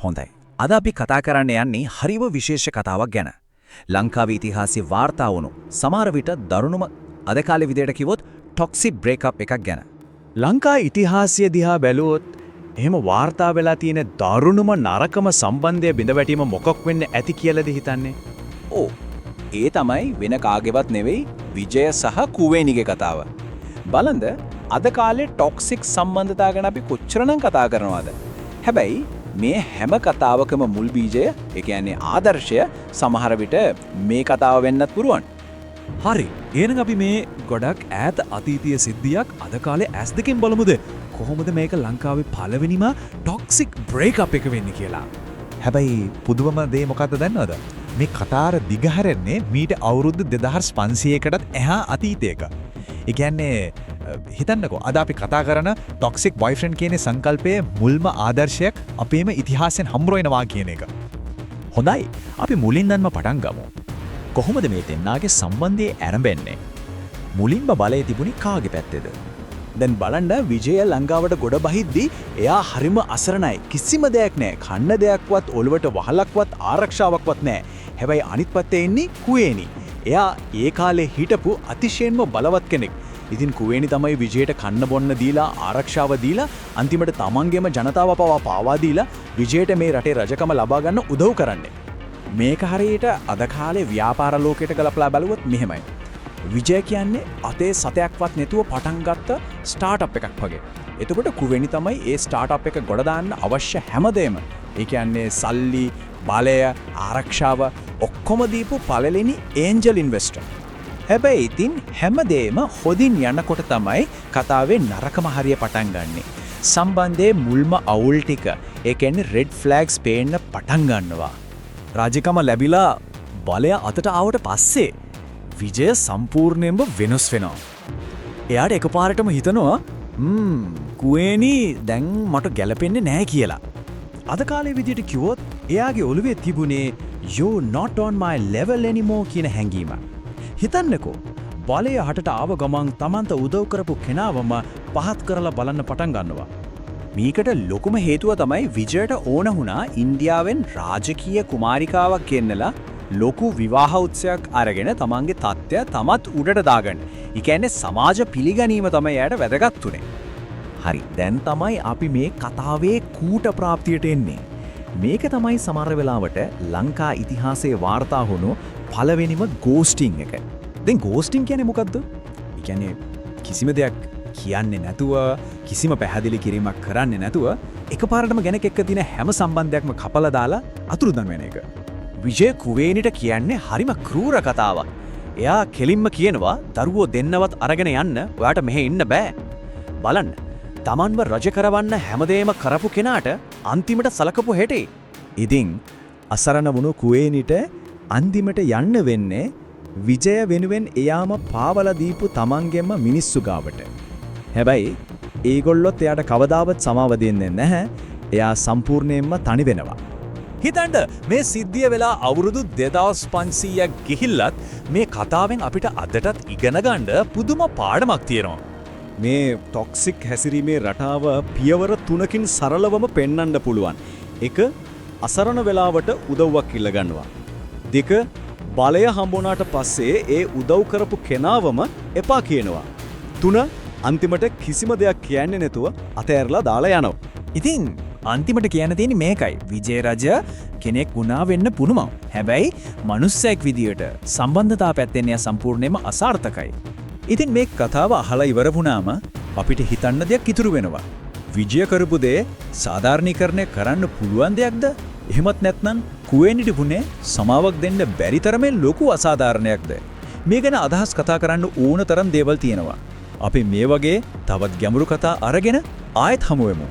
හොඳයි. අද අපි කතා කරන්න යන්නේ හරිව විශේෂ කතාවක් ගැන. ලංකාවේ ඉතිහාසයේ වාර්තා වුණු සමහර විට දරුණුම අද කාලේ විදියට කිව්වොත් ටොක්සික් බ්‍රේක්අප් එකක් ගැන. ලංකා ඉතිහාසය දිහා බැලුවොත් එහෙම වාර්තා වෙලා තියෙන දරුණුම නරකම සම්බන්ධය බිඳවැටීම මොකක් වෙන්න ඇති කියලාද හිතන්නේ? ඕ ඒ තමයි වෙන කාගේවත් නෙවෙයි විජය සහ කුවේණිගේ කතාව. බලන්න අද කාලේ ටොක්සික් සම්බන්ධතා ගැන අපි කොච්චරනම් කතා කරනවද? හැබැයි මේ හැම කතාවකම මුල් බීජය, ඒ කියන්නේ ආදර්ශය සමහර විට මේ කතාව වෙන්නත් පුරුවන්. හරි. එහෙනම් අපි මේ ගොඩක් ඈත අතීතීය සිද්ධියක් අද කාලේ ඇස් දෙකෙන් බලමුද? කොහොමද මේක ලංකාවේ පළවෙනිම ටොක්සික් බ්‍රේක්අප් එක වෙන්නේ කියලා. හැබැයි පුදුමම දේ මොකක්ද දන්නවද? මේ කතාර දිගහැරෙන්නේ මීට අවුරුදු 2500කටත් එහා අතීතයක. ඒ කියන්නේ හිතන්නකෝ අද අපි කතා කරන ටොක්සික් බොයිෆ්‍රෙන්ඩ් කියන සංකල්පයේ මුල්ම ආදර්ශයක් අපේම ඉතිහාසයෙන් හම්බ වෙනවා කියන එක. හොඳයි. අපි මුලින්දන්ම පටන් ගමු. කොහොමද මේ දෙන්නාගේ සම්බන්ධය ආරම්භෙන්නේ? මුලින්ම බලය තිබුණේ කාගේ පැත්තේද? දැන් බලන්න විජය ලංකාවට ගොඩ බහිද්දී එයා හරිම අසරණයි. කිසිම දෙයක් නැහැ. කන්න දෙයක්වත් ඔළුවට වහලක්වත් ආරක්ෂාවක්වත් නැහැ. හැබැයි අනිත් පැත්තේ ඉන්නේ කුවේණි. එයා ඒ කාලේ හිටපු අතිශයින්ම බලවත් කෙනෙක්. ඉතින් කුවේණි තමයි විජයට කන්න බොන්න දීලා ආරක්ෂාව දීලා අන්තිමට තමන්ගේම ජනතාව පවා පාවා දීලා විජයට මේ රටේ රජකම ලබා ගන්න උදව් කරන්නේ. මේක හරියට අද කාලේ ව්‍යාපාර ලෝකයට ගලපලා බලුවොත් මෙහෙමයි. විජය කියන්නේ අතේ සතයක්වත් නැතුව පටන් ගත්ත ස්ටාර්ට්අප් එකක් වගේ. එතකොට කුවේණි තමයි ඒ ස්ටාර්ට්අප් එක ගොඩ දාන්න අවශ්‍ය හැමදේම. ඒ කියන්නේ සල්ලි, බලය, ආරක්ෂාව ඔක්කොම දීපු පළවෙනි ඒන්ජල් ඉන්වෙස්ටර්. හැබැයි ඉතින් හැමදේම හොදින් යනකොට තමයි කතාවේ නරකම හරිය පටන් ගන්නෙ. සම්බන්ධයේ මුල්ම අවුල් ටික, ඒ කියන්නේ රෙඩ් ෆ්ලැග්ස් පේන්න පටන් ගන්නවා. රාජකම ලැබිලා බලය අතට ආවට පස්සේ විජය සම්පූර්ණයෙන්ම වෙනස් වෙනවා. එයාට එකපාරටම හිතනවා කුවේණි දැන් මට ගැලපෙන්නේ නැහැ කියලා. අද කාලේ විදියට කිව්වොත් එයාගේ ඔළුවේ තිබුණේ you not on my level anymore කියන හැඟීම. හිතන්නකෝ බලය හටට ආව ගමන් Tamanta උදව් කරපු කෙනාවම පහත් කරලා බලන්න පටන් ගන්නවා. මේකට ලොකුම හේතුව තමයි විජයට ඕන වුණා ඉන්දියාවෙන් රාජකීය කුමාරිකාවක් ගෙන්නලා ලොකු විවාහ උත්සවයක් අරගෙන තමන්ගේ තත්ත්වය තමත් උඩට දාගන්න. ඒ කියන්නේ සමාජ පිළිගැනීම තමයි එයාට වැදගත් උනේ. හරි. දැන් තමයි අපි මේ කතාවේ කූට ප්‍රාප්තියට එන්නේ. මේක තමයි සමහර වෙලාවට ලංකා ඉතිහාසයේ වාර්තා වුණු පළවෙනිම ගෝස්ටිං එක. දැන් ගෝස්ටිං කියන්නේ මොකද්ද? ඒ කියන්නේ කිසිම දෙයක් කියන්නේ නැතුව, කිසිම පැහැදිලි කිරීමක් කරන්නේ නැතුව එකපාරටම කෙනෙක් එක්ක තියෙන හැම සම්බන්ධයක්ම කපලා දාලා අතුරුදන් වෙන එක. විජය කුවේණිට කියන්නේ හරිම ක්‍රූර කතාවක්. එයා කෙලින්ම කියනවා දරුවෝ දෙන්නවත් අරගෙන යන්න ඔයාට මෙහෙ ඉන්න බෑ. බලන්න. Tamanව රජ කරවන්න හැමදේම කරපු කෙනාට අන්තිමට සලකපු හැටි. ඉතින් අසරණ වුණු කුවේණිට අන්තිමට යන්න වෙන්නේ විජය වෙනුවෙන් එයාම පාවලා දීපු තමන්ගෙම මිනිස්සු ගාවට. හැබැයි ඒගොල්ලොත් එයාට කවදාවත් සමාව දෙන්නේ නැහැ. එයා සම්පූර්ණයෙන්ම තනි වෙනවා. හිතන්න මේ සිද්ධිය වෙලා අවුරුදු 2500ක් ගිහිල්ලත් මේ කතාවෙන් අපිට අදටත් ඉගෙන ගන්න පුදුම පාඩමක් තියෙනවා. මේ ටොක්සික් හැසිරීමේ රටාව පියවර 3කින් සරලවම පෙන්වන්න පුළුවන්. 1. අසරණ වෙලාවට උදව්වක් ඉල්ල ගන්නවා. 2. බලය හම්බුණාට පස්සේ ඒ උදව් කරපු කෙනාවම එපා කියනවා. 3. අන්තිමට කිසිම දෙයක් කියන්නේ නැතුව අතෑරලා දාලා යනවා. ඉතින් අන්තිමට කියන්න තියෙන්නේ මේකයි. විජය රජ කෙනෙක් වුණා වෙන්න පුදුමයි. හැබැයි මනුස්සයෙක් විදියට සම්බන්ධතා පැත්තෙන් එයා සම්පූර්ණයෙන්ම අසාර්ථකයි. ඉතින් මේ කතාව අහලා ඉවර වුණාම අපිට හිතන්න දෙයක් ඉතුරු වෙනවා. විජය කරපු දේ සාධාරණීකරණය කරන්න පුළුවන් දෙයක්ද? එහෙමත් නැත්නම් කුවේණිට වුණේ සමාවක් දෙන්න බැරි තරමේ ලොකු අසාධාරණයක්ද? මේ ගැන අදහස් කතා කරන්න ඕන තරම් දේවල් තියෙනවා. අපි මේ වගේ තවත් ගැඹුරු කතා අරගෙන ආයෙත් හමු වෙමු.